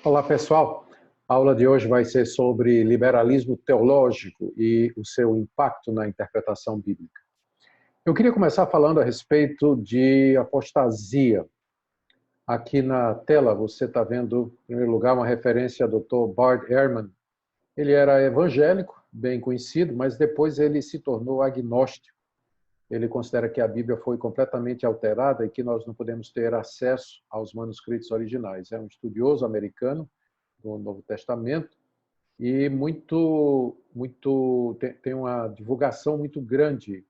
Olá, pessoal. A aula de hoje vai ser sobre liberalismo teológico e o seu impacto na interpretação bíblica. Eu queria começar falando a respeito de apostasia. Aqui na tela você está vendo, em primeiro lugar, uma referência ao Dr. Bart Ehrman. Ele era evangélico, bem conhecido, mas depois ele se tornou agnóstico. Ele considera que a Bíblia foi completamente alterada e que nós não podemos ter acesso aos manuscritos originais. É um estudioso americano do Novo Testamento e tem uma divulgação muito grande.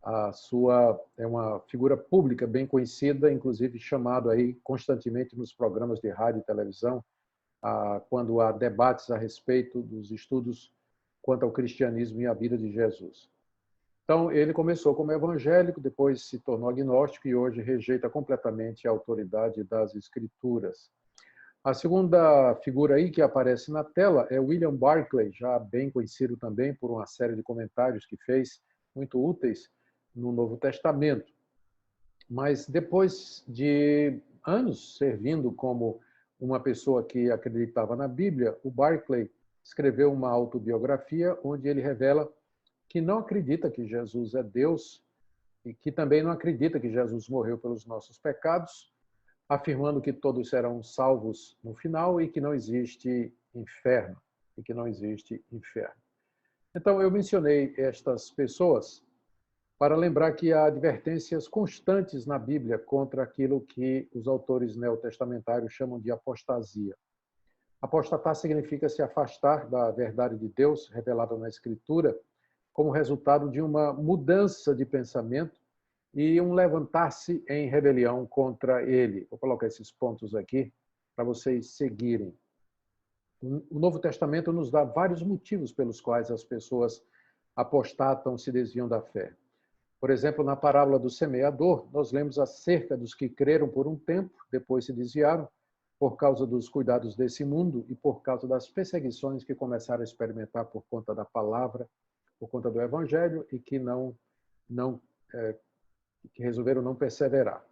A sua é uma figura pública bem conhecida, inclusive chamado aí constantemente nos programas de rádio e televisão, quando há debates a respeito dos estudos quanto ao cristianismo e à vida de Jesus. Então, ele começou como evangélico, depois se tornou agnóstico e hoje rejeita completamente a autoridade das Escrituras. A segunda figura aí que aparece na tela é William Barclay, já bem conhecido também por uma série de comentários que fez, muito úteis, no Novo Testamento. Mas depois de anos servindo como uma pessoa que acreditava na Bíblia, o Barclay escreveu uma autobiografia onde ele revela que não acredita que Jesus é Deus e que também não acredita que Jesus morreu pelos nossos pecados, afirmando que todos serão salvos no final e que não existe inferno. Então, eu mencionei estas pessoas para lembrar que há advertências constantes na Bíblia contra aquilo que os autores neotestamentários chamam de apostasia. Apostatar significa se afastar da verdade de Deus revelada na Escritura como resultado de uma mudança de pensamento e um levantar-se em rebelião contra ele. Vou colocar esses pontos aqui para vocês seguirem. O Novo Testamento nos dá vários motivos pelos quais as pessoas apostatam, se desviam da fé. Por exemplo, na parábola do semeador, nós lemos acerca dos que creram por um tempo, depois se desviaram, por causa dos cuidados desse mundo e por causa das perseguições que começaram a experimentar por conta da palavra, por conta do evangelho e que que resolveram não perseverar.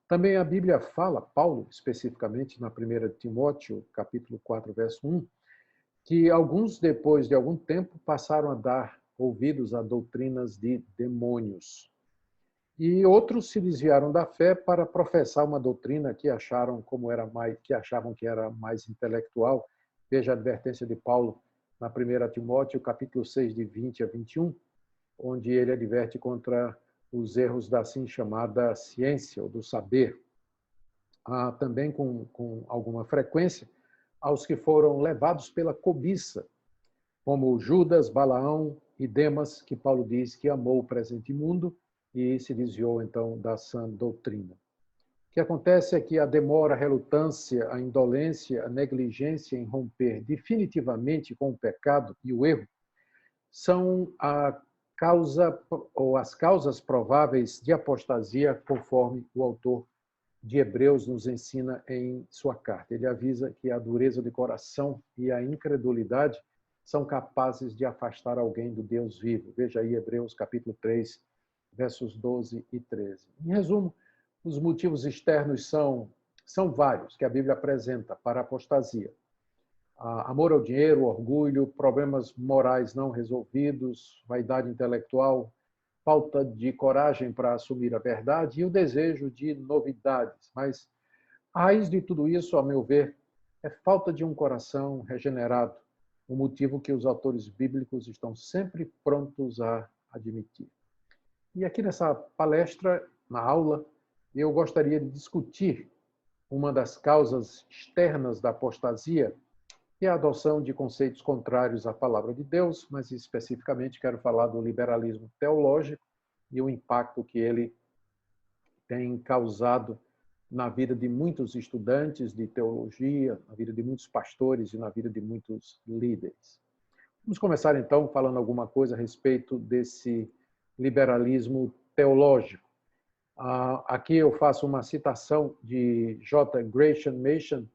Também a Bíblia fala, Paulo especificamente na 1 Timóteo, capítulo 4, verso 1, que alguns depois de algum tempo passaram a dar ouvidos a doutrinas de demônios. E outros se desviaram da fé para professar uma doutrina que achavam que era mais intelectual. Veja a advertência de Paulo na 1 Timóteo, capítulo 6, de 20 a 21, onde ele adverte contra os erros da assim chamada ciência, ou do saber. Há também, com alguma frequência, aos que foram levados pela cobiça, como Judas, Balaão e Demas, que Paulo diz que amou o presente mundo e se desviou, então, da sã doutrina. O que acontece é que a demora, a relutância, a indolência, a negligência em romper definitivamente com o pecado e o erro são a causa ou as causas prováveis de apostasia, conforme o autor de Hebreus nos ensina em sua carta. Ele avisa que a dureza de coração e a incredulidade são capazes de afastar alguém do Deus vivo. Veja aí Hebreus capítulo 3, versos 12 e 13. Em resumo, os motivos externos são vários que a Bíblia apresenta para a apostasia. Amor ao dinheiro, orgulho, problemas morais não resolvidos, vaidade intelectual, falta de coragem para assumir a verdade e o desejo de novidades. Mas a raiz de tudo isso, a meu ver, é falta de um coração regenerado, um motivo que os autores bíblicos estão sempre prontos a admitir. E aqui nessa palestra, na aula, eu gostaria de discutir uma das causas externas da apostasia, que é a adoção de conceitos contrários à palavra de Deus, mas especificamente quero falar do liberalismo teológico e o impacto que ele tem causado na vida de muitos estudantes de teologia, na vida de muitos pastores e na vida de muitos líderes. Vamos começar então falando alguma coisa a respeito desse liberalismo teológico. Aqui eu faço uma citação de J. Gresham Machen,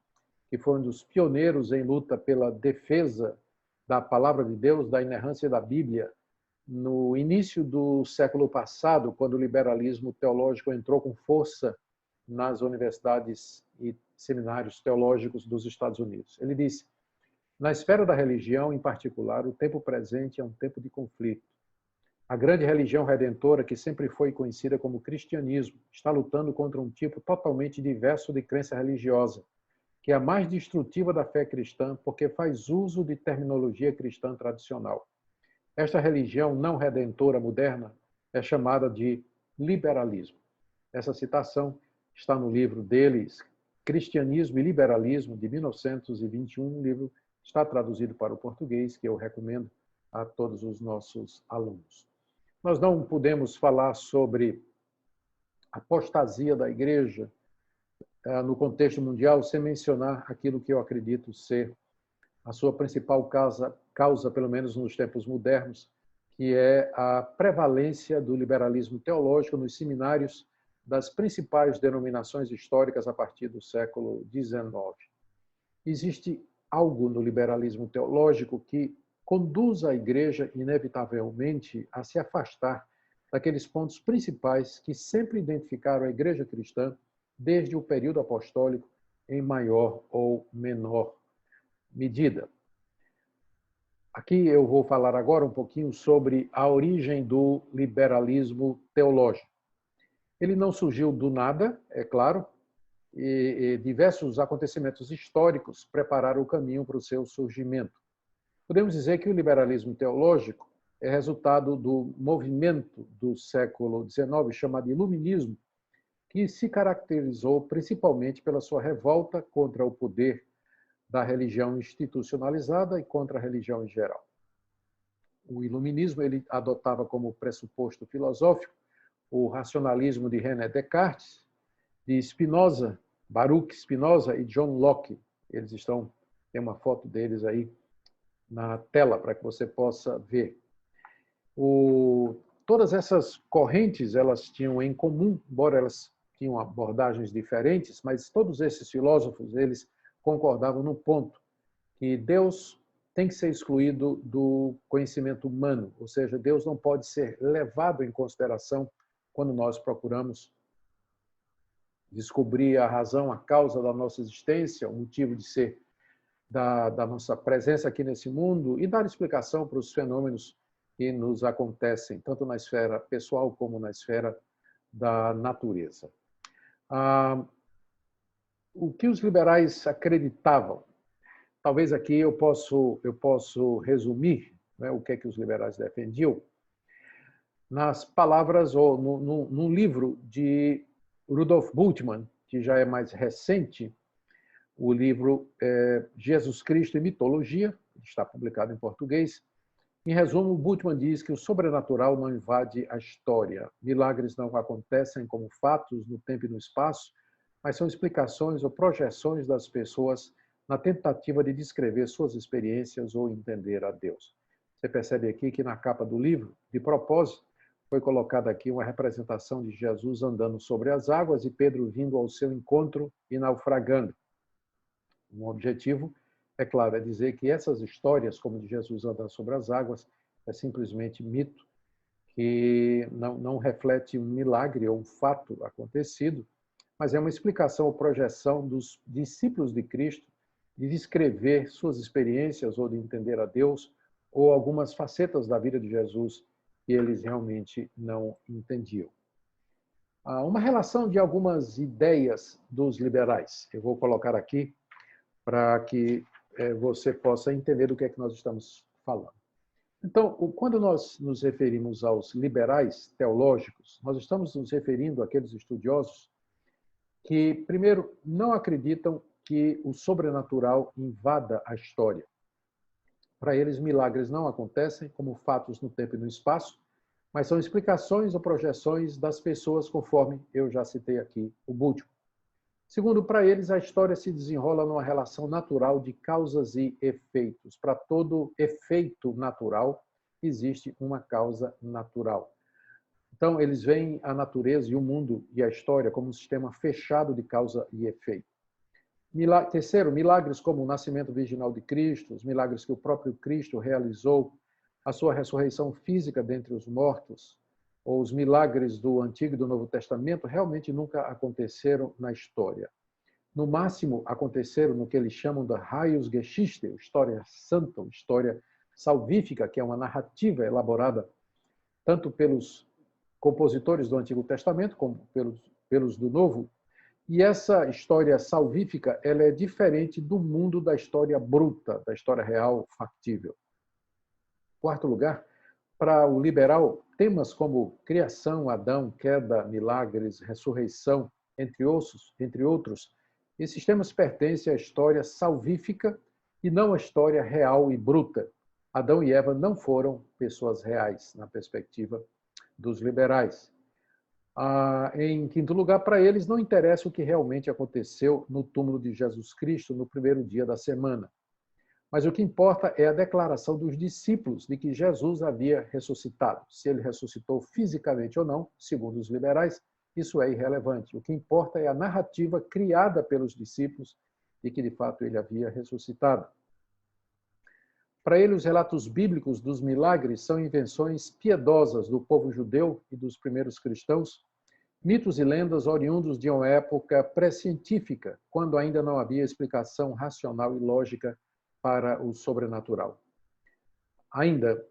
que foi um dos pioneiros em luta pela defesa da palavra de Deus, da inerrância da Bíblia, no início do século passado, quando o liberalismo teológico entrou com força nas universidades e seminários teológicos dos Estados Unidos. Ele disse: na esfera da religião, em particular, o tempo presente é um tempo de conflito. A grande religião redentora, que sempre foi conhecida como cristianismo, está lutando contra um tipo totalmente diverso de crença religiosa, que é a mais destrutiva da fé cristã, porque faz uso de terminologia cristã tradicional. Esta religião não redentora moderna é chamada de liberalismo. Essa citação está no livro deles, Cristianismo e Liberalismo, de 1921, um livro que está traduzido para o português, que eu recomendo a todos os nossos alunos. Nós não podemos falar sobre apostasia da igreja no contexto mundial sem mencionar aquilo que eu acredito ser a sua principal causa, pelo menos nos tempos modernos, que é a prevalência do liberalismo teológico nos seminários das principais denominações históricas a partir do século XIX. Existe algo no liberalismo teológico que conduz a igreja, inevitavelmente, a se afastar daqueles pontos principais que sempre identificaram a igreja cristã desde o período apostólico, em maior ou menor medida. Aqui eu vou falar agora um pouquinho sobre a origem do liberalismo teológico. Ele não surgiu do nada, é claro, e diversos acontecimentos históricos prepararam o caminho para o seu surgimento. Podemos dizer que o liberalismo teológico é resultado do movimento do século XIX chamado Iluminismo, que se caracterizou principalmente pela sua revolta contra o poder da religião institucionalizada e contra a religião em geral. O Iluminismo ele adotava como pressuposto filosófico o racionalismo de René Descartes, de Spinoza, Baruch Spinoza e John Locke. Tem uma foto deles aí na tela para que você possa ver. Todas essas correntes elas tinham em comum, embora elas tinham abordagens diferentes, mas todos esses filósofos eles concordavam no ponto que Deus tem que ser excluído do conhecimento humano, ou seja, Deus não pode ser levado em consideração quando nós procuramos descobrir a razão, a causa da nossa existência, o motivo de ser da nossa presença aqui nesse mundo e dar explicação para os fenômenos que nos acontecem, tanto na esfera pessoal como na esfera da natureza. O que os liberais acreditavam? Talvez aqui eu posso resumir, né, o que é que os liberais defendiam nas palavras ou num livro de Rudolf Bultmann, que já é mais recente, o livro Jesus Cristo e Mitologia, que está publicado em português. Em resumo, Bultmann diz que o sobrenatural não invade a história. Milagres não acontecem como fatos no tempo e no espaço, mas são explicações ou projeções das pessoas na tentativa de descrever suas experiências ou entender a Deus. Você percebe aqui que na capa do livro, de propósito, foi colocada aqui uma representação de Jesus andando sobre as águas e Pedro vindo ao seu encontro e naufragando. O objetivo, é claro, é dizer que essas histórias, como de Jesus andando sobre as águas, é simplesmente mito, que não reflete um milagre ou um fato acontecido, mas é uma explicação ou projeção dos discípulos de Cristo de descrever suas experiências ou de entender a Deus ou algumas facetas da vida de Jesus que eles realmente não entendiam. Há uma relação de algumas ideias dos liberais. Eu vou colocar aqui para que você possa entender do que é que nós estamos falando. Então, quando nós nos referimos aos liberais teológicos, nós estamos nos referindo àqueles estudiosos que, primeiro, não acreditam que o sobrenatural invada a história. Para eles, milagres não acontecem como fatos no tempo e no espaço, mas são explicações ou projeções das pessoas, conforme eu já citei aqui o Bultmann. Segundo, para eles, a história se desenrola numa relação natural de causas e efeitos. Para todo efeito natural, existe uma causa natural. Então, eles veem a natureza e o mundo e a história como um sistema fechado de causa e efeito. Terceiro, milagres como o nascimento virginal de Cristo, os milagres que o próprio Cristo realizou, a sua ressurreição física dentre os mortos, ou os milagres do Antigo e do Novo Testamento realmente nunca aconteceram na história. No máximo, aconteceram no que eles chamam de Heilsgeschichte, história santa, história salvífica, que é uma narrativa elaborada tanto pelos compositores do Antigo Testamento como pelos do Novo. E essa história salvífica, ela é diferente do mundo da história bruta, da história real, factível. Em quarto lugar, para o liberal, temas como criação, Adão, queda, milagres, ressurreição, entre outros, esses temas pertencem à história salvífica e não à história real e bruta. Adão e Eva não foram pessoas reais, na perspectiva dos liberais. Em quinto lugar, para eles, não interessa o que realmente aconteceu no túmulo de Jesus Cristo no primeiro dia da semana. Mas o que importa é a declaração dos discípulos de que Jesus havia ressuscitado. Se ele ressuscitou fisicamente ou não, segundo os liberais, isso é irrelevante. O que importa é a narrativa criada pelos discípulos de que, de fato, ele havia ressuscitado. Para ele, os relatos bíblicos dos milagres são invenções piedosas do povo judeu e dos primeiros cristãos, mitos e lendas oriundos de uma época pré-científica, quando ainda não havia explicação racional e lógica para o sobrenatural. Ainda,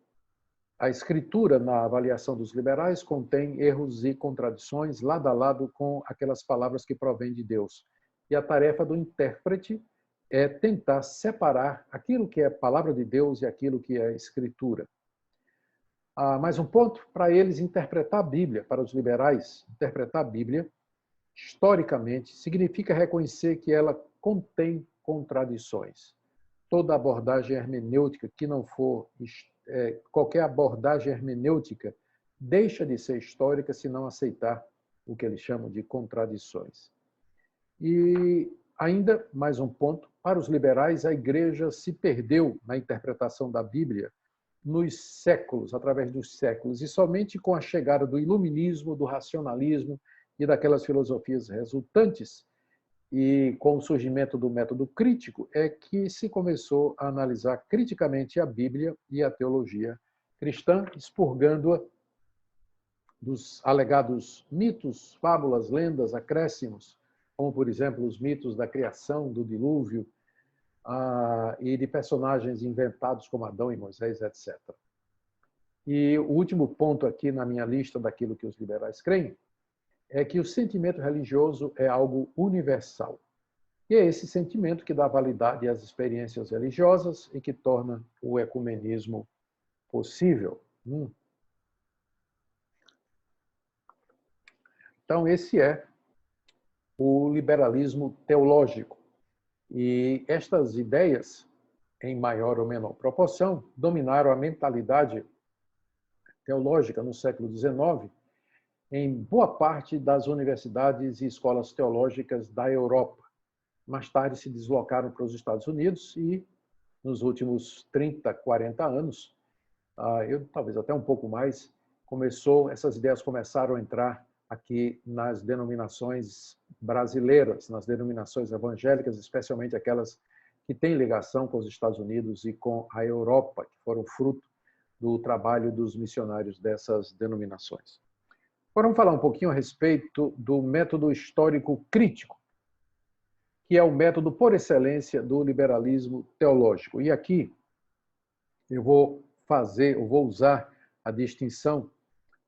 a escritura, na avaliação dos liberais, contém erros e contradições lado a lado com aquelas palavras que provêm de Deus. E a tarefa do intérprete é tentar separar aquilo que é palavra de Deus e aquilo que é escritura. Mais um ponto, para eles, interpretar a Bíblia, para os liberais, interpretar a Bíblia, historicamente, significa reconhecer que ela contém contradições. Toda abordagem hermenêutica que não for, qualquer abordagem hermenêutica deixa de ser histórica se não aceitar o que eles chamam de contradições. E ainda mais um ponto, para os liberais, a igreja se perdeu na interpretação da Bíblia nos séculos, através dos séculos, e somente com a chegada do iluminismo, do racionalismo e daquelas filosofias resultantes, e com o surgimento do método crítico, é que se começou a analisar criticamente a Bíblia e a teologia cristã, expurgando-a dos alegados mitos, fábulas, lendas, acréscimos, como, por exemplo, os mitos da criação, do dilúvio, e de personagens inventados como Adão e Moisés, etc. E o último ponto aqui na minha lista daquilo que os liberais creem é que o sentimento religioso é algo universal. E é esse sentimento que dá validade às experiências religiosas e que torna o ecumenismo possível. Então, esse é o liberalismo teológico. E estas ideias, em maior ou menor proporção, dominaram a mentalidade teológica no século XIX em boa parte das universidades e escolas teológicas da Europa. Mais tarde se deslocaram para os Estados Unidos e, nos últimos 30, 40 anos, talvez até um pouco mais, essas ideias começaram a entrar aqui nas denominações brasileiras, nas denominações evangélicas, especialmente aquelas que têm ligação com os Estados Unidos e com a Europa, que foram fruto do trabalho dos missionários dessas denominações. Agora vamos falar um pouquinho a respeito do método histórico crítico, que é o método por excelência do liberalismo teológico. E aqui eu vou usar a distinção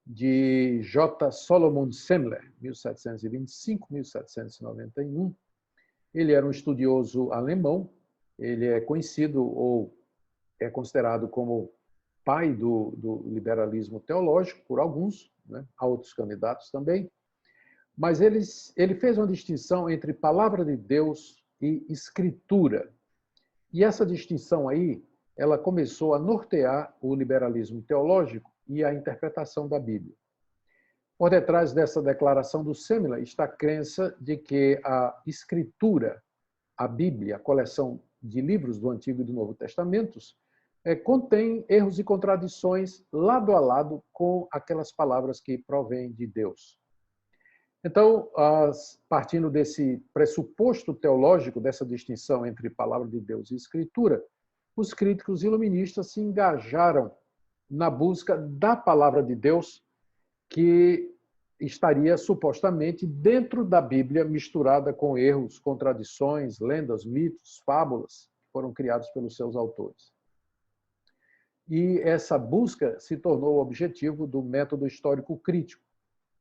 de J. Solomon Semmler, 1725-1791. Ele era um estudioso alemão, ele é conhecido ou é considerado como pai do liberalismo teológico por alguns, né? Há outros candidatos também, mas ele fez uma distinção entre palavra de Deus e escritura. E essa distinção aí, ela começou a nortear o liberalismo teológico e a interpretação da Bíblia. Por detrás dessa declaração do Semmler está a crença de que a Escritura, a Bíblia, a coleção de livros do Antigo e do Novo Testamentos, contém erros e contradições lado a lado com aquelas palavras que provêm de Deus. Então, partindo desse pressuposto teológico, dessa distinção entre palavra de Deus e Escritura, os críticos iluministas se engajaram na busca da palavra de Deus que estaria supostamente dentro da Bíblia, misturada com erros, contradições, lendas, mitos, fábulas que foram criados pelos seus autores. E essa busca se tornou o objetivo do método histórico crítico,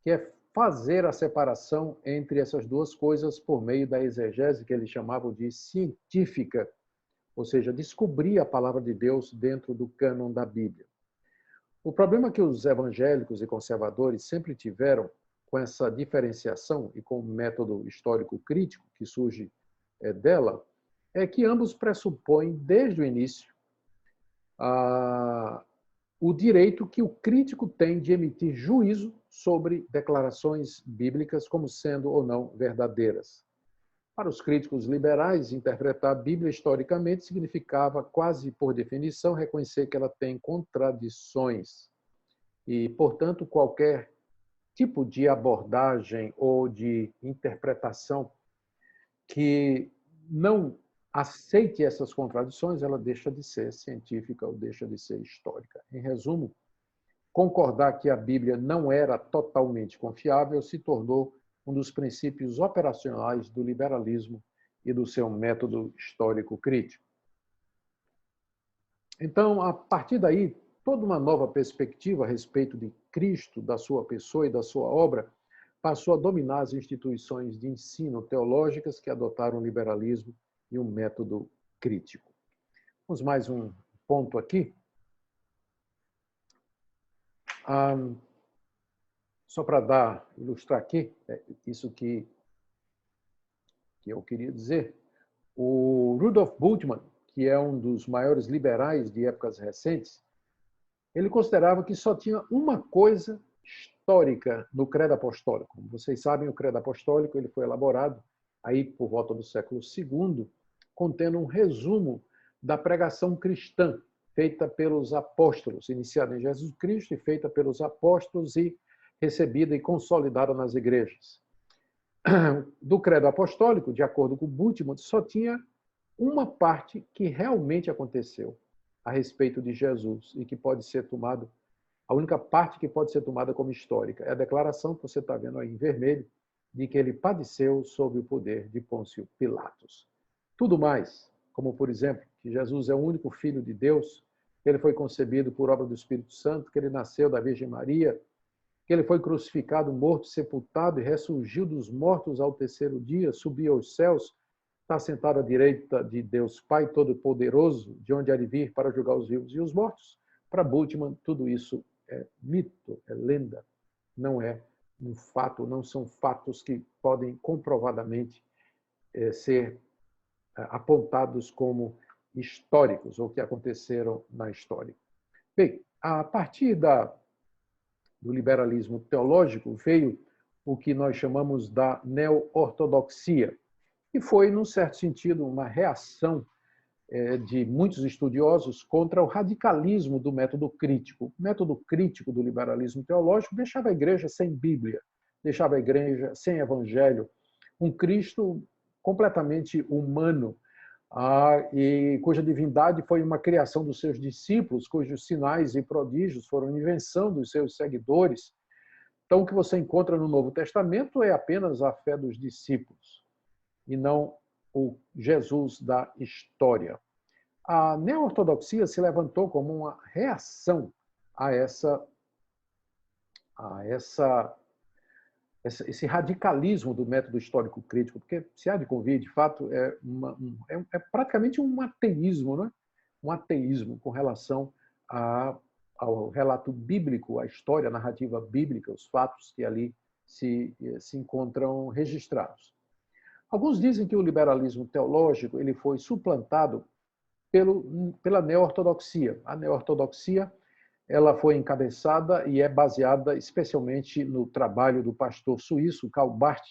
que é fazer a separação entre essas duas coisas por meio da exegese, que eles chamavam de científica, ou seja, descobrir a palavra de Deus dentro do cânon da Bíblia. O problema que os evangélicos e conservadores sempre tiveram com essa diferenciação e com o método histórico crítico que surge dela, é que ambos pressupõem, desde o início, o direito que o crítico tem de emitir juízo sobre declarações bíblicas como sendo ou não verdadeiras. Para os críticos liberais, interpretar a Bíblia historicamente significava, quase por definição, reconhecer que ela tem contradições e, portanto, qualquer tipo de abordagem ou de interpretação que não aceite essas contradições, ela deixa de ser científica ou deixa de ser histórica. Em resumo, concordar que a Bíblia não era totalmente confiável se tornou um dos princípios operacionais do liberalismo e do seu método histórico crítico. Então, a partir daí, toda uma nova perspectiva a respeito de Cristo, da sua pessoa e da sua obra, passou a dominar as instituições de ensino teológicas que adotaram o liberalismo e um método crítico. Vamos mais um ponto aqui. Só para ilustrar aqui, isso que eu queria dizer. O Rudolf Bultmann, que é um dos maiores liberais de épocas recentes, ele considerava que só tinha uma coisa histórica no credo apostólico. Como vocês sabem, o credo apostólico ele foi elaborado aí por volta do século II, contendo um resumo da pregação cristã feita pelos apóstolos, iniciada em Jesus Cristo e feita pelos apóstolos e recebida e consolidada nas igrejas. Do credo apostólico, de acordo com Bultmann, só tinha uma parte que realmente aconteceu a respeito de Jesus e que pode ser tomado, a única parte que pode ser tomada como histórica é a declaração que você está vendo aí em vermelho, de que ele padeceu sob o poder de Pôncio Pilatos. Tudo mais, como por exemplo, que Jesus é o único Filho de Deus, que ele foi concebido por obra do Espírito Santo, que ele nasceu da Virgem Maria, que ele foi crucificado, morto, sepultado e ressurgiu dos mortos ao terceiro dia, subiu aos céus, está sentado à direita de Deus Pai Todo-Poderoso, de onde há de vir para julgar os vivos e os mortos. Para Bultmann, tudo isso é mito, é lenda, não é um fato, não são fatos que podem comprovadamente ser apontados como históricos ou que aconteceram na história. Bem, a partir do liberalismo teológico veio o que nós chamamos da neo-ortodoxia, que foi, num certo sentido, uma reação de muitos estudiosos contra o radicalismo do método crítico. O método crítico do liberalismo teológico deixava a igreja sem Bíblia, deixava a igreja sem evangelho, um Cristo completamente humano, e cuja divindade foi uma criação dos seus discípulos, cujos sinais e prodígios foram invenção dos seus seguidores. Então, o que você encontra no Novo Testamento é apenas a fé dos discípulos, e não o Jesus da história. A neo-ortodoxia se levantou como uma reação a esse radicalismo do método histórico crítico, porque se há de convir, de fato, é praticamente um ateísmo, né? Um ateísmo com relação ao relato bíblico, à história, à narrativa bíblica, os fatos que ali se encontram registrados. Alguns dizem que o liberalismo teológico ele foi suplantado pela neo-ortodoxia. A neo-ortodoxia ela foi encabeçada e é baseada especialmente no trabalho do pastor suíço Karl Barth,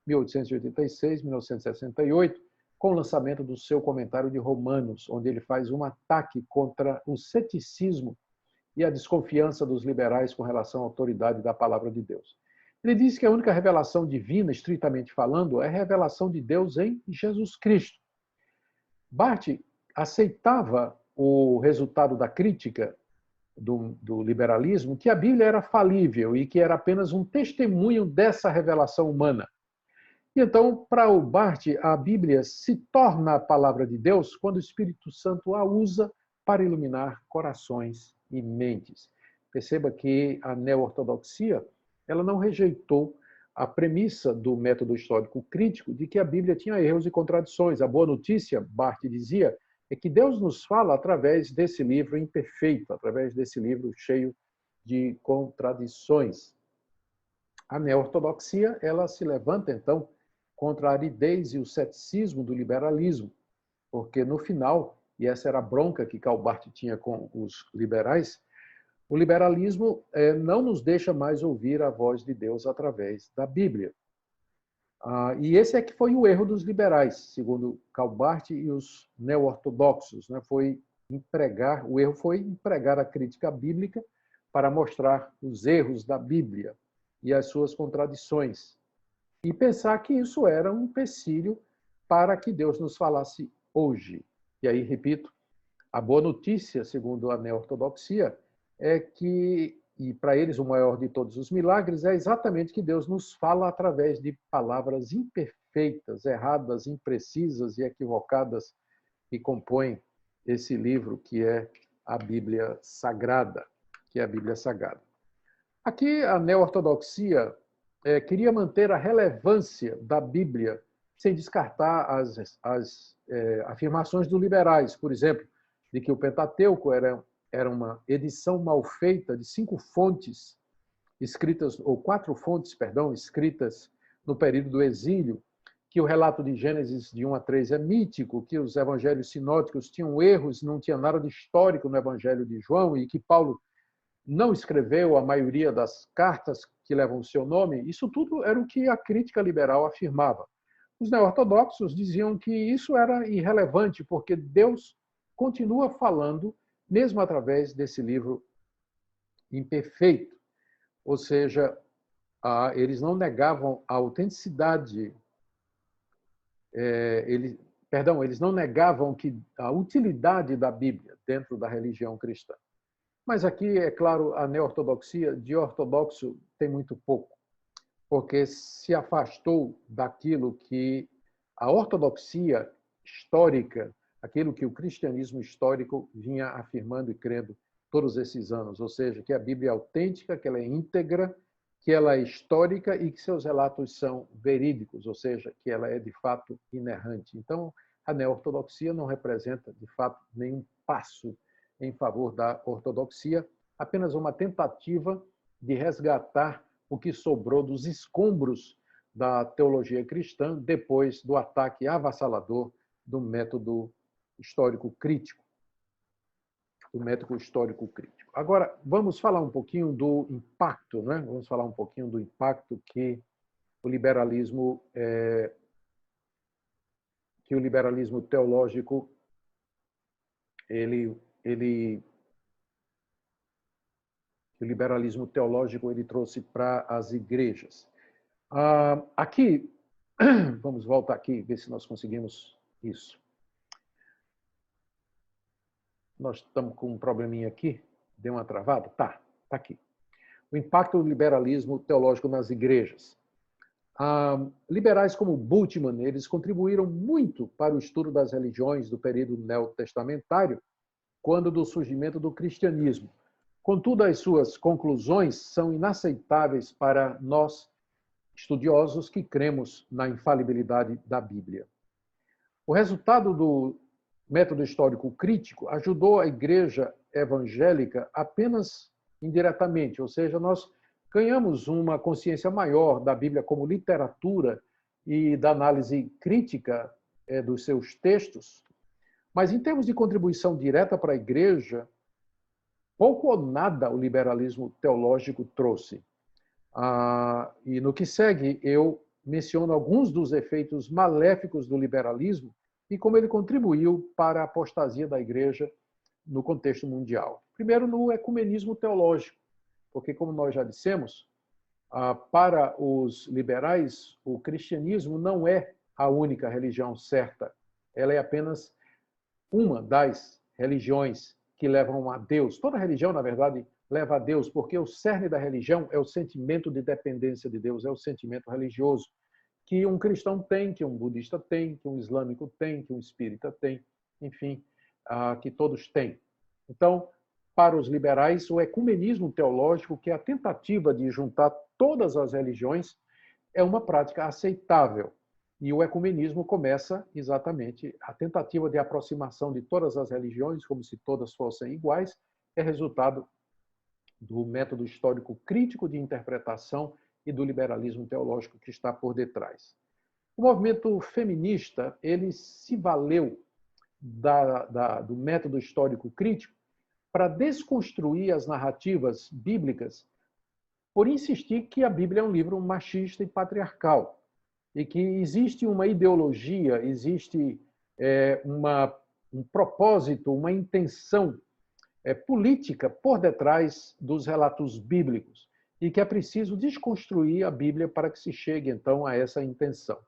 1886-1968, com o lançamento do seu comentário de Romanos, onde ele faz um ataque contra o ceticismo e a desconfiança dos liberais com relação à autoridade da palavra de Deus. Ele diz que a única revelação divina, estritamente falando, é a revelação de Deus em Jesus Cristo. Barth aceitava o resultado da crítica do liberalismo, que a Bíblia era falível e que era apenas um testemunho dessa revelação humana. E então, para o Barth, a Bíblia se torna a palavra de Deus quando o Espírito Santo a usa para iluminar corações e mentes. Perceba que a neo-ortodoxia ela não rejeitou a premissa do método histórico crítico de que a Bíblia tinha erros e contradições. A boa notícia, Barth dizia, é que Deus nos fala através desse livro imperfeito, através desse livro cheio de contradições. A neo-ortodoxia ela se levanta, então, contra a aridez e o ceticismo do liberalismo, porque, no final, e essa era a bronca que Karl Barth tinha com os liberais, o liberalismo não nos deixa mais ouvir a voz de Deus através da Bíblia. E esse é que foi o erro dos liberais, segundo Karl Barth e os neo-ortodoxos. Né? O erro foi empregar a crítica bíblica para mostrar os erros da Bíblia e as suas contradições. E pensar que isso era um empecilho para que Deus nos falasse hoje. E aí, repito, a boa notícia, segundo a neo-ortodoxia, é que, e para eles o maior de todos os milagres, é exatamente que Deus nos fala através de palavras imperfeitas, erradas, imprecisas e equivocadas que compõem esse livro que é a Bíblia Sagrada, Aqui a neo-ortodoxia queria manter a relevância da Bíblia sem descartar as afirmações dos liberais, por exemplo, de que o Pentateuco era uma edição mal feita de 4 fontes escritas no período do exílio, que o relato de Gênesis de 1 a 3 é mítico, que os evangelhos sinóticos tinham erros, não tinha nada de histórico no evangelho de João, e que Paulo não escreveu a maioria das cartas que levam o seu nome. Isso tudo era o que a crítica liberal afirmava. Os neo-ortodoxos diziam que isso era irrelevante, porque Deus continua falando, mesmo através desse livro imperfeito. Ou seja, eles não negavam a autenticidade, eles não negavam a utilidade da Bíblia dentro da religião cristã. Mas aqui, é claro, a neo-ortodoxia, de ortodoxo, tem muito pouco, porque se afastou daquilo que a ortodoxia histórica, aquilo que o cristianismo histórico vinha afirmando e crendo todos esses anos, ou seja, que a Bíblia é autêntica, que ela é íntegra, que ela é histórica e que seus relatos são verídicos, ou seja, que ela é de fato inerrante. Então, a neo-ortodoxia não representa, de fato, nenhum passo em favor da ortodoxia, apenas uma tentativa de resgatar o que sobrou dos escombros da teologia cristã depois do ataque avassalador do método histórico crítico. Agora, vamos falar um pouquinho do impacto, né? Vamos falar um pouquinho do impacto que o liberalismo teológico ele trouxe para as igrejas. Aqui, vamos voltar aqui, ver se nós conseguimos isso. Nós estamos com um probleminha aqui, deu uma travada? Tá aqui. O impacto do liberalismo teológico nas igrejas. Liberais como Bultmann, eles contribuíram muito para o estudo das religiões do período neotestamentário, quando do surgimento do cristianismo. Contudo, as suas conclusões são inaceitáveis para nós, estudiosos que cremos na infalibilidade da Bíblia. O resultado do método histórico crítico ajudou a igreja evangélica apenas indiretamente, ou seja, nós ganhamos uma consciência maior da Bíblia como literatura e da análise crítica dos seus textos, mas em termos de contribuição direta para a igreja, pouco ou nada o liberalismo teológico trouxe. E no que segue, eu menciono alguns dos efeitos maléficos do liberalismo e como ele contribuiu para a apostasia da igreja no contexto mundial. Primeiro, no ecumenismo teológico, porque, como nós já dissemos, para os liberais, o cristianismo não é a única religião certa. Ela é apenas uma das religiões que levam a Deus. Toda religião, na verdade, leva a Deus, porque o cerne da religião é o sentimento de dependência de Deus, é o sentimento religioso que um cristão tem, que um budista tem, que um islâmico tem, que um espírita tem, enfim, que todos têm. Então, para os liberais, o ecumenismo teológico, que é a tentativa de juntar todas as religiões, é uma prática aceitável. E o ecumenismo começa exatamente a tentativa de aproximação de todas as religiões, como se todas fossem iguais, é resultado do método histórico crítico de interpretação e do liberalismo teológico que está por detrás. O movimento feminista ele se valeu do método histórico crítico para desconstruir as narrativas bíblicas por insistir que a Bíblia é um livro machista e patriarcal e que existe uma ideologia, existe um propósito, uma intenção política por detrás dos relatos bíblicos e que é preciso desconstruir a Bíblia para que se chegue, então, a essa intenção.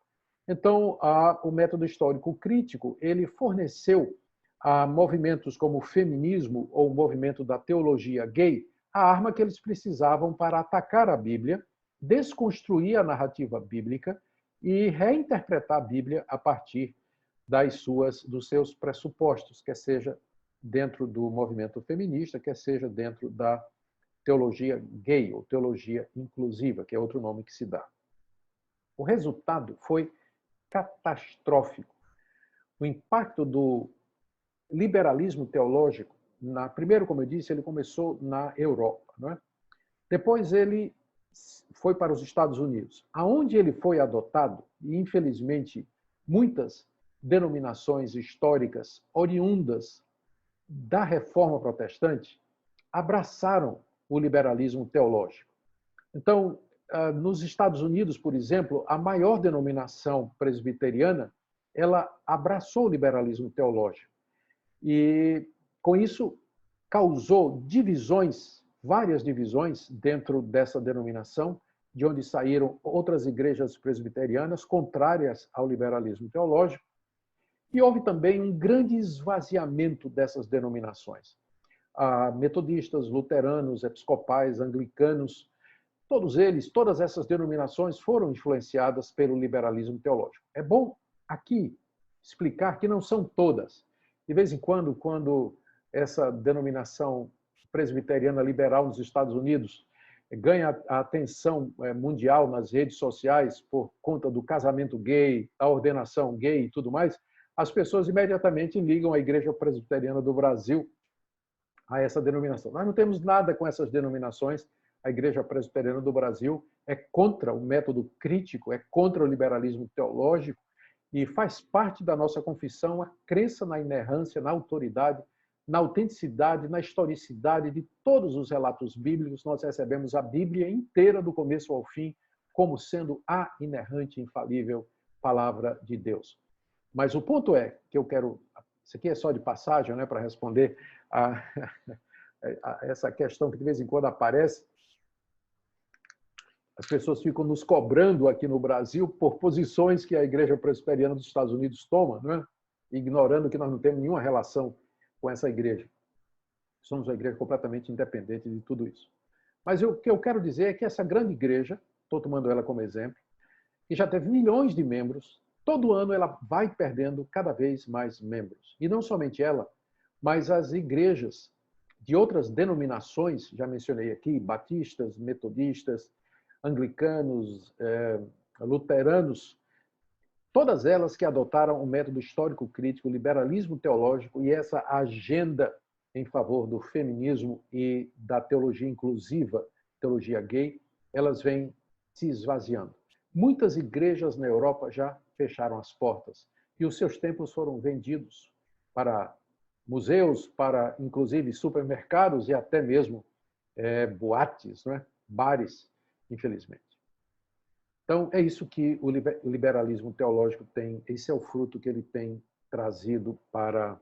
Então, o método histórico crítico ele forneceu a movimentos como o feminismo ou o movimento da teologia gay a arma que eles precisavam para atacar a Bíblia, desconstruir a narrativa bíblica e reinterpretar a Bíblia a partir dos seus pressupostos, quer seja dentro do movimento feminista, quer seja dentro da teologia gay ou teologia inclusiva, que é outro nome que se dá. O resultado foi catastrófico. O impacto do liberalismo teológico, primeiro, como eu disse, ele começou na Europa, não é? Depois ele foi para os Estados Unidos, aonde ele foi adotado, e infelizmente muitas denominações históricas oriundas da Reforma Protestante abraçaram o liberalismo teológico. Então, nos Estados Unidos, por exemplo, a maior denominação presbiteriana, ela abraçou o liberalismo teológico. E, com isso, causou divisões, várias divisões dentro dessa denominação, de onde saíram outras igrejas presbiterianas contrárias ao liberalismo teológico. E houve também um grande esvaziamento dessas denominações. Metodistas, luteranos, episcopais, anglicanos, todos eles, todas essas denominações foram influenciadas pelo liberalismo teológico. É bom aqui explicar que não são todas. De vez em quando essa denominação presbiteriana liberal nos Estados Unidos ganha a atenção mundial nas redes sociais por conta do casamento gay, da ordenação gay e tudo mais, as pessoas imediatamente ligam a Igreja Presbiteriana do Brasil a essa denominação. Nós não temos nada com essas denominações. A Igreja Presbiteriana do Brasil é contra o método crítico, é contra o liberalismo teológico e faz parte da nossa confissão a crença na inerrância, na autoridade, na autenticidade, na historicidade de todos os relatos bíblicos. Nós recebemos a Bíblia inteira, do começo ao fim, como sendo a inerrante, infalível palavra de Deus. Mas o ponto é que eu quero... Isso aqui é só de passagem, né, para responder a essa questão que de vez em quando aparece. As pessoas ficam nos cobrando aqui no Brasil por posições que a Igreja Presbiteriana dos Estados Unidos toma, né, ignorando que nós não temos nenhuma relação com essa igreja. Somos uma igreja completamente independente de tudo isso. Mas o que eu quero dizer é que essa grande igreja, estou tomando ela como exemplo, que já teve milhões de membros, todo ano ela vai perdendo cada vez mais membros. E não somente ela, mas as igrejas de outras denominações, já mencionei aqui, batistas, metodistas, anglicanos, luteranos, todas elas que adotaram o método histórico crítico, o liberalismo teológico e essa agenda em favor do feminismo e da teologia inclusiva, teologia gay, elas vêm se esvaziando. Muitas igrejas na Europa já fecharam as portas e os seus templos foram vendidos para museus, para inclusive supermercados e até mesmo boates, não é? Bares, infelizmente. Então, é isso que o liberalismo teológico tem, esse é o fruto que ele tem trazido para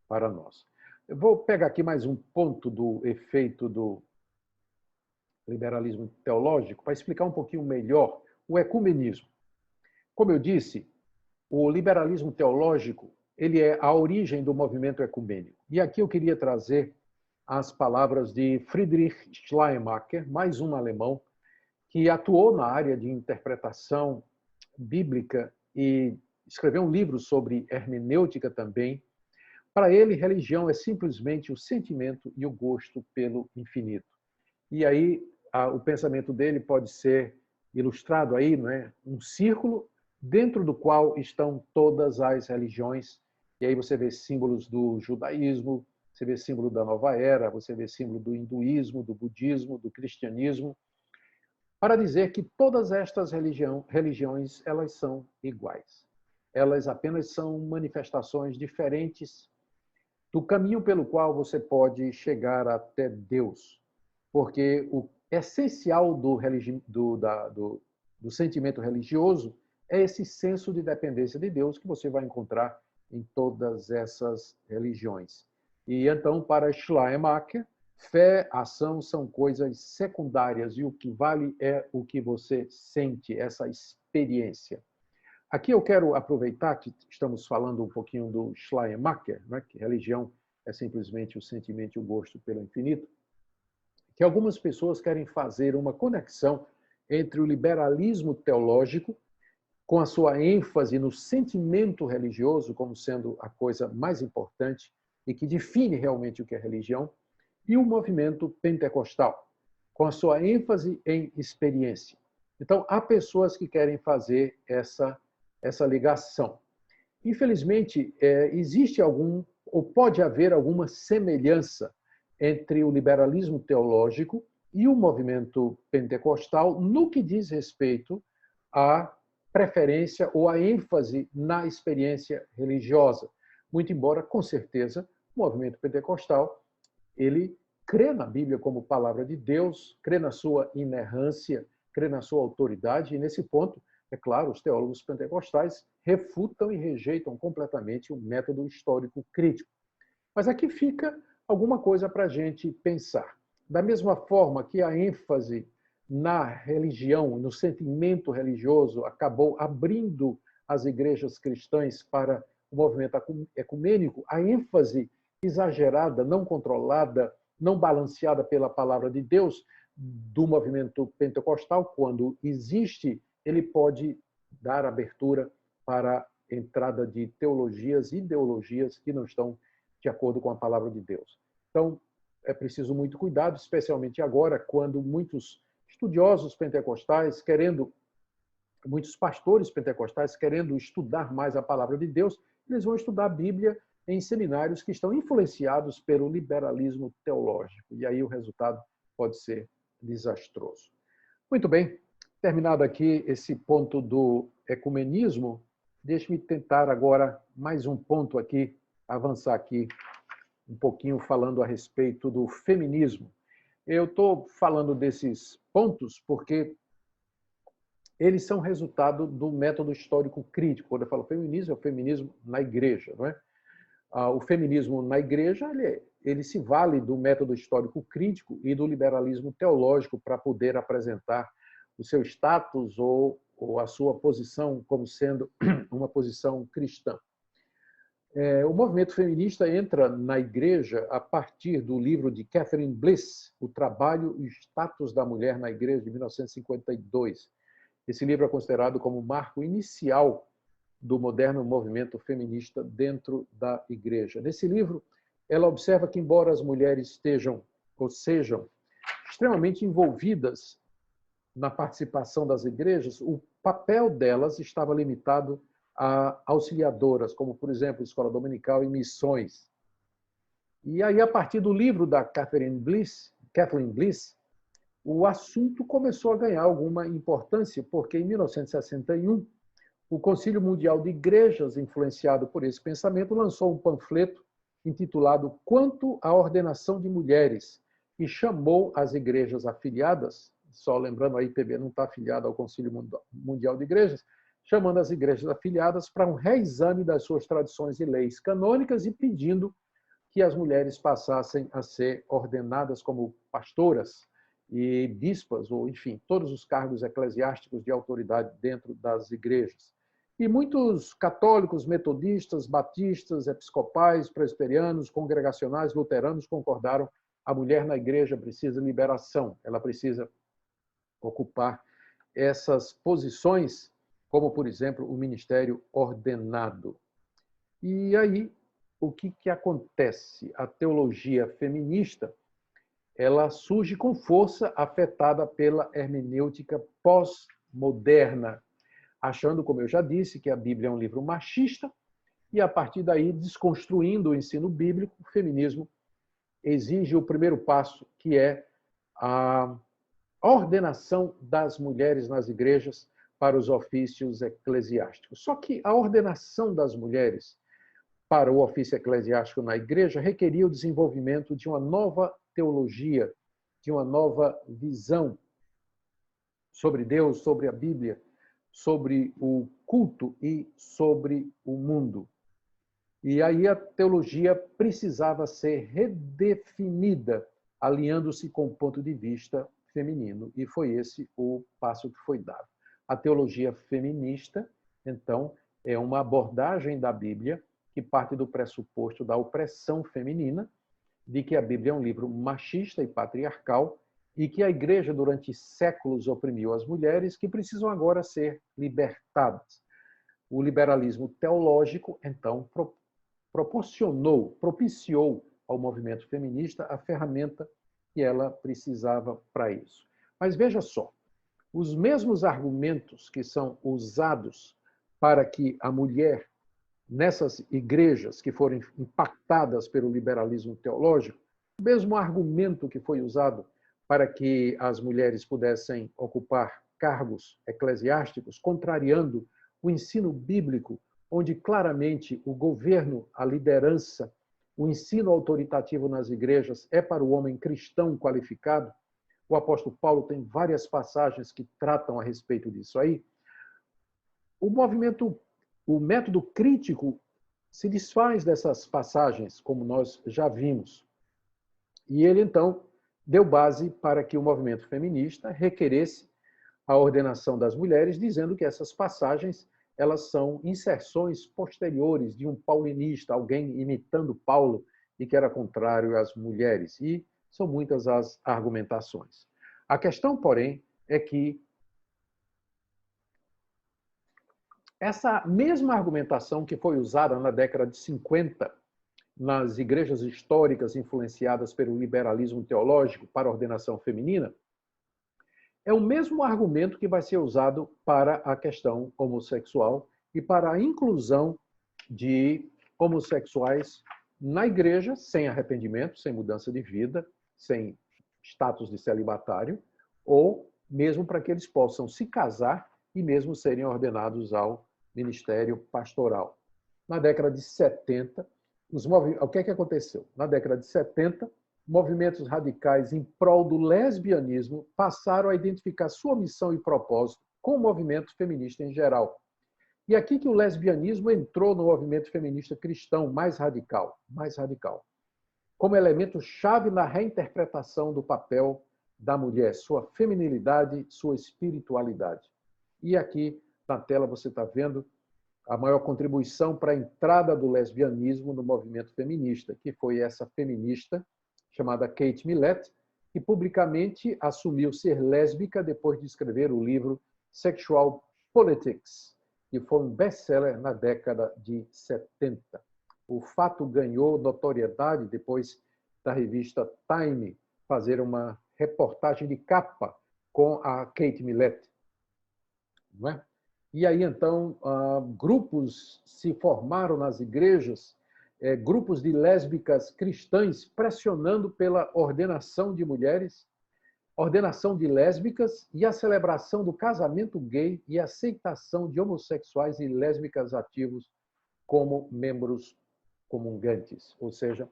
nós. Eu vou pegar aqui mais um ponto do efeito do liberalismo teológico para explicar um pouquinho melhor o ecumenismo. Como eu disse, o liberalismo teológico ele é a origem do movimento ecumênico. E aqui eu queria trazer as palavras de Friedrich Schleiermacher, mais um alemão, que atuou na área de interpretação bíblica e escreveu um livro sobre hermenêutica também. Para ele, religião é simplesmente o sentimento e o gosto pelo infinito. E aí, o pensamento dele pode ser ilustrado aí, não é? Um círculo dentro do qual estão todas as religiões. E aí você vê símbolos do judaísmo, você vê símbolo da nova era, você vê símbolo do hinduísmo, do budismo, do cristianismo, para dizer que todas estas religiões elas são iguais. Elas apenas são manifestações diferentes do caminho pelo qual você pode chegar até Deus. Porque o essencial do sentimento religioso é esse senso de dependência de Deus que você vai encontrar em todas essas religiões. E então, para Schleiermacher, fé, ação são coisas secundárias e o que vale é o que você sente, essa experiência. Aqui eu quero aproveitar que estamos falando um pouquinho do Schleiermacher, né, que religião é simplesmente o sentimento e o gosto pelo infinito, que algumas pessoas querem fazer uma conexão entre o liberalismo teológico, com a sua ênfase no sentimento religioso como sendo a coisa mais importante e que define realmente o que é religião, e o movimento pentecostal, com a sua ênfase em experiência. Então, há pessoas que querem fazer essa ligação. Infelizmente, existe ou pode haver alguma semelhança entre o liberalismo teológico e o movimento pentecostal no que diz respeito à preferência ou à ênfase na experiência religiosa. Muito embora, com certeza, o movimento pentecostal ele crê na Bíblia como palavra de Deus, crê na sua inerrância, crê na sua autoridade, e nesse ponto, é claro, os teólogos pentecostais refutam e rejeitam completamente o método histórico crítico. Mas aqui fica alguma coisa para a gente pensar. Da mesma forma que a ênfase na religião, no sentimento religioso, acabou abrindo as igrejas cristãs para o movimento ecumênico, a ênfase exagerada, não controlada, não balanceada pela palavra de Deus do movimento pentecostal, quando existe, ele pode dar abertura para a entrada de teologias e ideologias que não estão de acordo com a palavra de Deus. Então, é preciso muito cuidado, especialmente agora, quando muitos estudiosos pentecostais, muitos pastores pentecostais querendo estudar mais a palavra de Deus, eles vão estudar a Bíblia em seminários que estão influenciados pelo liberalismo teológico. E aí o resultado pode ser desastroso. Muito bem, terminado aqui esse ponto do ecumenismo, deixe-me tentar agora mais um ponto aqui, avançar aqui um pouquinho falando a respeito do feminismo. Eu estou falando desses pontos porque eles são resultado do método histórico crítico. Quando eu falo feminismo, é o feminismo na igreja, não é? O feminismo na igreja ele se vale do método histórico crítico e do liberalismo teológico para poder apresentar o seu status ou a sua posição como sendo uma posição cristã. O movimento feminista entra na igreja a partir do livro de Catherine Bliss, O Trabalho e o Status da Mulher na Igreja, de 1952. Esse livro é considerado como o marco inicial do moderno movimento feminista dentro da igreja. Nesse livro, ela observa que, embora as mulheres estejam ou sejam extremamente envolvidas na participação das igrejas, o papel delas estava limitado a auxiliadoras, como, por exemplo, escola dominical e missões. E aí, a partir do livro da Kathleen Bliss, o assunto começou a ganhar alguma importância, porque em 1961, o Concílio Mundial de Igrejas, influenciado por esse pensamento, lançou um panfleto intitulado Quanto à Ordenação de Mulheres, e chamou as igrejas afiliadas, só lembrando, a IPB não está afiliada ao Concílio Mundial de Igrejas, chamando as igrejas afiliadas para um reexame das suas tradições e leis canônicas e pedindo que as mulheres passassem a ser ordenadas como pastoras e bispas, ou enfim, todos os cargos eclesiásticos de autoridade dentro das igrejas. E muitos católicos, metodistas, batistas, episcopais, presbiterianos, congregacionais, luteranos concordaram: a mulher na igreja precisa de liberação, ela precisa ocupar essas posições, como, por exemplo, o ministério ordenado. E aí, o que acontece? A teologia feminista, ela surge com força afetada pela hermenêutica pós-moderna, achando, como eu já disse, que a Bíblia é um livro machista, e a partir daí, desconstruindo o ensino bíblico, o feminismo exige o primeiro passo, que é a ordenação das mulheres nas igrejas para os ofícios eclesiásticos. Só que a ordenação das mulheres para o ofício eclesiástico na igreja requeria o desenvolvimento de uma nova teologia, de uma nova visão sobre Deus, sobre a Bíblia, sobre o culto e sobre o mundo. E aí a teologia precisava ser redefinida, alinhando-se com o ponto de vista feminino. E foi esse o passo que foi dado. A teologia feminista, então, é uma abordagem da Bíblia que parte do pressuposto da opressão feminina, de que a Bíblia é um livro machista e patriarcal, e que a igreja, durante séculos, oprimiu as mulheres, que precisam agora ser libertadas. O liberalismo teológico, então, propiciou ao movimento feminista a ferramenta que ela precisava para isso. Mas veja só, os mesmos argumentos que são usados para que a mulher, nessas igrejas que foram impactadas pelo liberalismo teológico, o mesmo argumento que foi usado para que as mulheres pudessem ocupar cargos eclesiásticos, contrariando o ensino bíblico, onde claramente o governo, a liderança, o ensino autoritativo nas igrejas é para o homem cristão qualificado. O apóstolo Paulo tem várias passagens que tratam a respeito disso aí. O método crítico se desfaz dessas passagens, como nós já vimos. E ele, então, deu base para que o movimento feminista requeresse a ordenação das mulheres, dizendo que essas passagens elas são inserções posteriores de um paulinista, alguém imitando Paulo e que era contrário às mulheres. E são muitas as argumentações. A questão, porém, é que essa mesma argumentação que foi usada na década de 50 nas igrejas históricas influenciadas pelo liberalismo teológico para a ordenação feminina, é o mesmo argumento que vai ser usado para a questão homossexual e para a inclusão de homossexuais na igreja, sem arrependimento, sem mudança de vida, sem status de celibatário, ou mesmo para que eles possam se casar e mesmo serem ordenados ao ministério pastoral. Na década de 70, o que aconteceu? Na década de 70, movimentos radicais em prol do lesbianismo passaram a identificar sua missão e propósito com o movimento feminista em geral. E aqui que o lesbianismo entrou no movimento feminista cristão mais radical, como elemento chave na reinterpretação do papel da mulher, sua feminilidade, sua espiritualidade. E aqui na tela você está vendo a maior contribuição para a entrada do lesbianismo no movimento feminista, que foi essa feminista chamada Kate Millett, que publicamente assumiu ser lésbica depois de escrever o livro Sexual Politics, que foi um best-seller na década de 70. O fato ganhou notoriedade depois da revista Time fazer uma reportagem de capa com a Kate Millett. Não é? E aí, então, grupos se formaram nas igrejas, grupos de lésbicas cristãs pressionando pela ordenação de mulheres, ordenação de lésbicas e a celebração do casamento gay e a aceitação de homossexuais e lésbicas ativos como membros comungantes. Ou seja,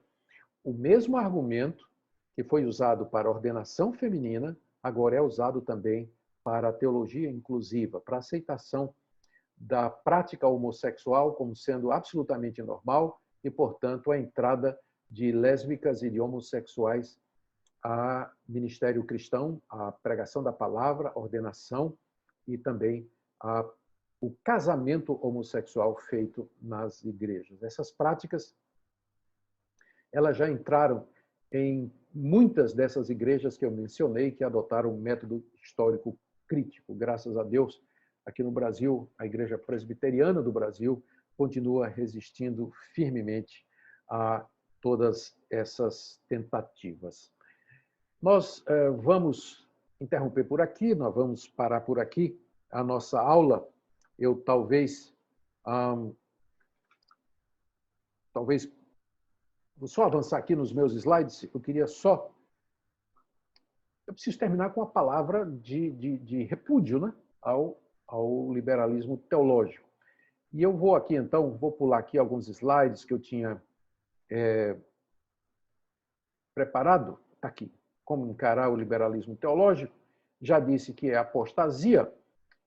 o mesmo argumento que foi usado para a ordenação feminina, agora é usado também para a teologia inclusiva, para a aceitação da prática homossexual como sendo absolutamente normal e, portanto, a entrada de lésbicas e de homossexuais a ministério cristão, a pregação da palavra, a ordenação e também o casamento homossexual feito nas igrejas. Essas práticas, elas já entraram em muitas dessas igrejas que eu mencionei, que adotaram um método histórico crítico. Graças a Deus, aqui no Brasil, a Igreja Presbiteriana do Brasil continua resistindo firmemente a todas essas tentativas. Nós vamos interromper por aqui, nós vamos parar por aqui a nossa aula. Eu talvez vou só avançar aqui nos meus slides. Eu preciso terminar com a palavra de repúdio, né, ao liberalismo teológico. E eu vou aqui, então, vou pular aqui alguns slides que eu tinha preparado. Está aqui. Como encarar o liberalismo teológico. Já disse que é apostasia.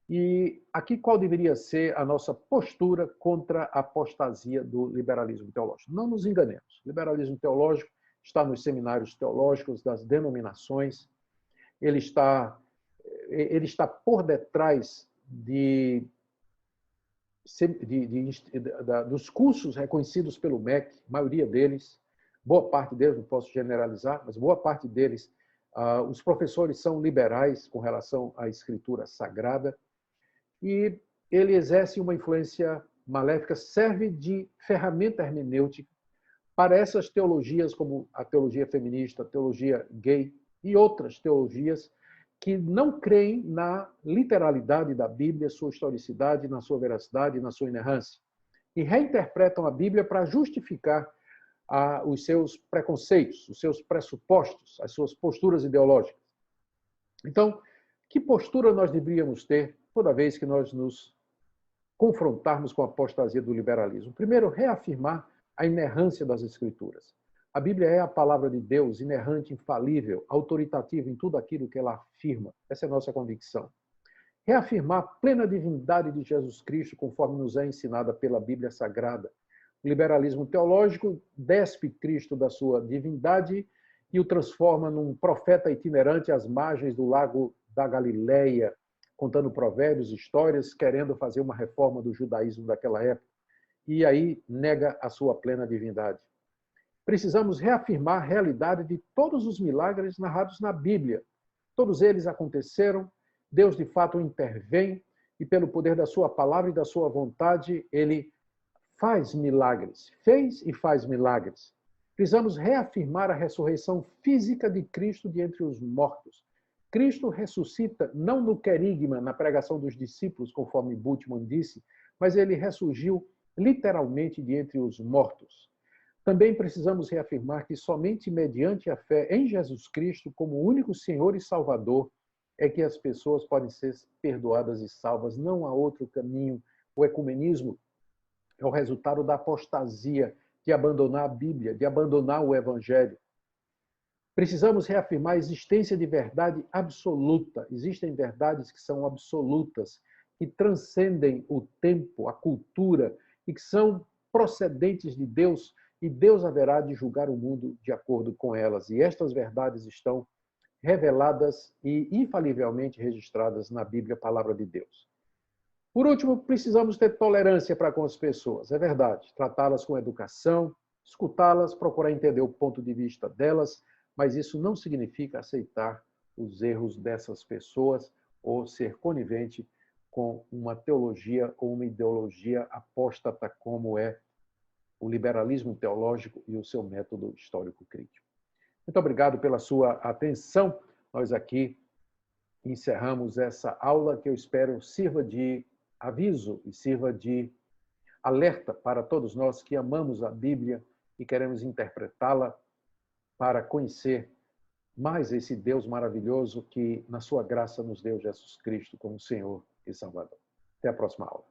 E aqui qual deveria ser a nossa postura contra a apostasia do liberalismo teológico? Não nos enganemos. O liberalismo teológico está nos seminários teológicos das denominações. Ele está por detrás dos cursos reconhecidos pelo MEC, a maioria deles, boa parte deles, não posso generalizar, mas boa parte deles, os professores são liberais com relação à escritura sagrada, e ele exerce uma influência maléfica, serve de ferramenta hermenêutica para essas teologias, como a teologia feminista, a teologia gay e outras teologias que não creem na literalidade da Bíblia, sua historicidade, na sua veracidade, na sua inerrância, e reinterpretam a Bíblia para justificar os seus preconceitos, os seus pressupostos, as suas posturas ideológicas. Então, que postura nós deveríamos ter toda vez que nós nos confrontarmos com a apostasia do liberalismo? Primeiro, reafirmar a inerrância das Escrituras. A Bíblia é a palavra de Deus, inerrante, infalível, autoritativa em tudo aquilo que ela afirma. Essa é a nossa convicção. Reafirmar a plena divindade de Jesus Cristo, conforme nos é ensinada pela Bíblia Sagrada. O liberalismo teológico despe Cristo da sua divindade e o transforma num profeta itinerante às margens do lago da Galileia, contando provérbios, histórias, querendo fazer uma reforma do judaísmo daquela época. E aí nega a sua plena divindade. Precisamos reafirmar a realidade de todos os milagres narrados na Bíblia. Todos eles aconteceram, Deus de fato intervém e pelo poder da sua palavra e da sua vontade, ele faz milagres, fez e faz milagres. Precisamos reafirmar a ressurreição física de Cristo de entre os mortos. Cristo ressuscita não no querigma, na pregação dos discípulos, conforme Bultmann disse, mas ele ressurgiu literalmente de entre os mortos. Também precisamos reafirmar que somente mediante a fé em Jesus Cristo, como único Senhor e Salvador, é que as pessoas podem ser perdoadas e salvas. Não há outro caminho. O ecumenismo é o resultado da apostasia, de abandonar a Bíblia, de abandonar o Evangelho. Precisamos reafirmar a existência de verdade absoluta. Existem verdades que são absolutas, que transcendem o tempo, a cultura, e que são procedentes de Deus, e Deus haverá de julgar o mundo de acordo com elas. E estas verdades estão reveladas e infalivelmente registradas na Bíblia, a palavra de Deus. Por último, precisamos ter tolerância para com as pessoas, é verdade. Tratá-las com educação, escutá-las, procurar entender o ponto de vista delas, mas isso não significa aceitar os erros dessas pessoas ou ser conivente com uma teologia ou uma ideologia apóstata como é o liberalismo teológico e o seu método histórico crítico. Muito obrigado pela sua atenção. Nós aqui encerramos essa aula que eu espero sirva de aviso e sirva de alerta para todos nós que amamos a Bíblia e queremos interpretá-la para conhecer mais esse Deus maravilhoso que, na sua graça, nos deu Jesus Cristo como Senhor e Salvador. Até a próxima aula.